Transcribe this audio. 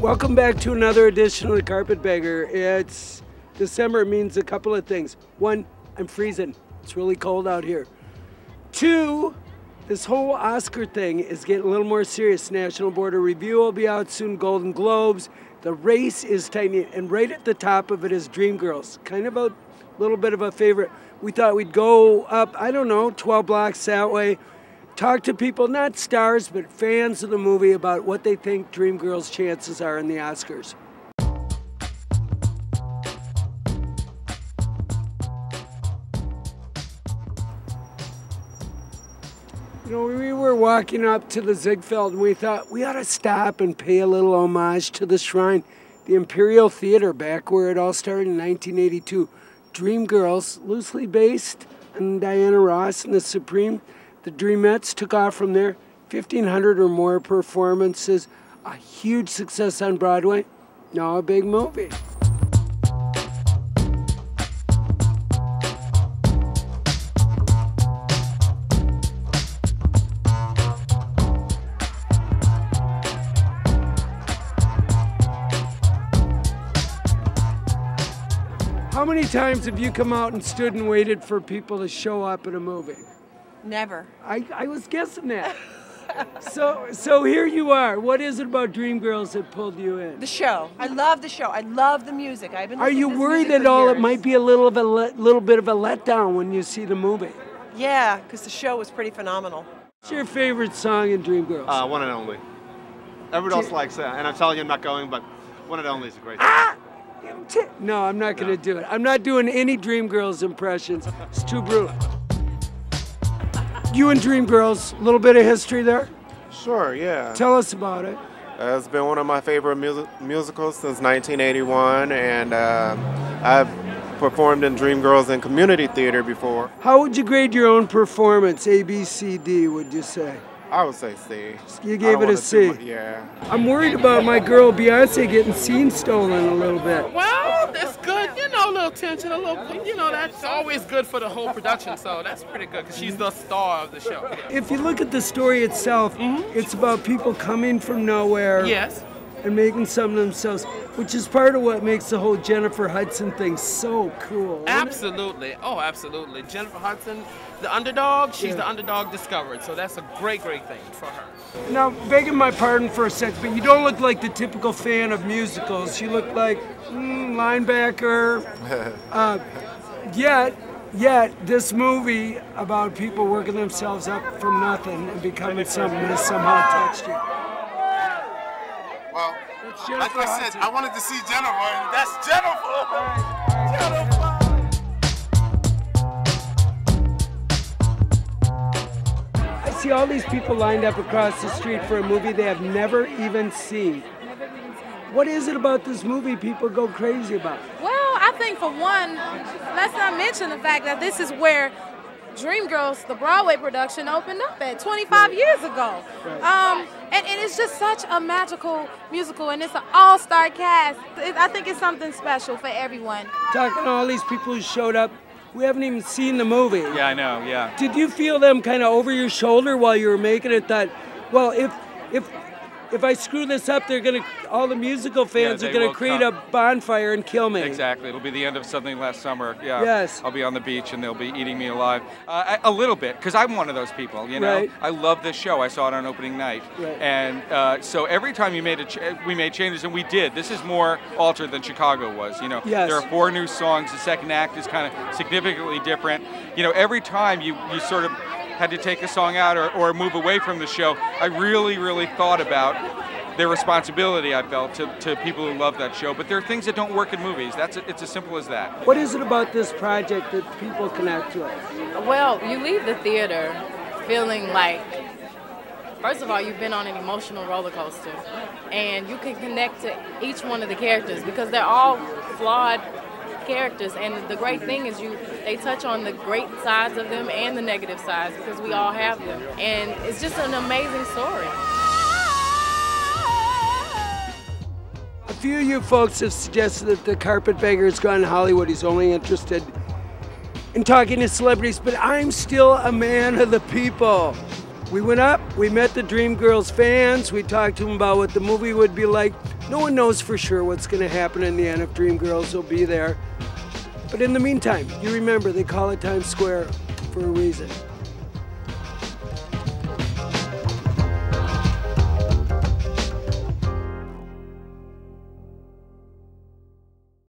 Welcome back to another edition of the Carpetbagger. It's December. It means a couple of things. One, I'm freezing. It's really cold out here. Two, this whole Oscar thing is getting a little more serious. National Board of Review will be out soon. Golden Globes. The race is tightening, and right at the top of it is Dreamgirls. Kind of a little bit of a favorite. We thought we'd go up, 12 blocks that way. Talk to people, not stars, but fans of the movie about what they think Dreamgirls' chances are in the Oscars. You know, we were walking up to the Ziegfeld and we thought we ought to stop and pay a little homage to the shrine, the Imperial Theater, back where it all started in 1982. Dreamgirls, loosely based on Diana Ross and the Supreme. The Dreamettes took off from there, 1,500 or more performances, a huge success on Broadway, now a big movie. How many times have you come out and stood and waited for people to show up in a movie? Never. I was guessing that. So here you are. What is it about Dreamgirls that pulled you in? The show. I love the show. I love the music. I've been. Are you worried at all it might be a little bit of a letdown when you see the movie? Yeah, because the show was pretty phenomenal. What's your favorite song in Dreamgirls? One and Only. Everybody else likes that, and I'm telling you, I'm not going, but One and Only is a great song. No, I'm not going to do it. I'm not doing any Dreamgirls impressions. It's too brutal. You and Dreamgirls, a little bit of history there? Sure, yeah. Tell us about it. It's been one of my favorite musicals since 1981, and I've performed in Dreamgirls in community theater before. How would you grade your own performance, A, B, C, D, would you say? I would say C. You gave it a C. Yeah. I'm worried about my girl Beyonce getting scene stolen a little bit. Well, that's good. You know, a little tension, that's always good for the whole production. So that's pretty good because she's the star of the show. If you look at the story itself, it's about people coming from nowhere. Yes. And making some of themselves, which is part of what makes the whole Jennifer Hudson thing so cool. Absolutely. Oh, absolutely. Jennifer Hudson, the underdog, she's the underdog discovered. So that's a great, great thing for her. Now, begging my pardon for a sec, but you don't look like the typical fan of musicals. You look like linebacker. Yet, this movie about people working themselves up from nothing and becoming something has somehow touched you. Well, like I said, I wanted to see Jennifer, and that's Jennifer! I see all these people lined up across the street for a movie they have never even seen. What is it about this movie people go crazy about? Well, I think for one, let's not mention the fact that this is where Dreamgirls, the Broadway production, opened up at 25 years ago. And it's just such a magical musical, and it's an all-star cast. I think it's something special for everyone. Talking to all these people who showed up, we haven't even seen the movie. Yeah, I know, yeah. Did you feel them kind of over your shoulder while you were making it that, well, if I screw this up, all the musical fans are gonna create a bonfire and kill me. Exactly, it'll be the end of something last summer. Yeah. Yes. I'll be on the beach and they'll be eating me alive. A little bit, because I'm one of those people. You know, right. I love this show. I saw it on opening night, right. And so every time we made changes, and we did. This is more altered than Chicago was. You know, yes. There are 4 new songs. The second act is kind of significantly different. You know, every time you sort of had to take a song out or move away from the show, I really thought about their responsibility, I felt, to people who love that show. But there are things that don't work in movies. It's as simple as that. What is it about this project that people connect to it? Well, you leave the theater feeling like, first of all, you've been on an emotional roller coaster, and you can connect to each one of the characters because they're all flawed characters, and the great thing is they touch on the great sides of them and the negative sides because we all have them, and it's just an amazing story. A few of you folks have suggested that the Carpetbagger has gone to Hollywood. He's only interested in talking to celebrities, but I'm still a man of the people. We went up, we met the Dreamgirls fans, we talked to them about what the movie would be like. No one knows for sure what's going to happen in the end if Dreamgirls will be there. But in the meantime, you remember they call it Times Square for a reason.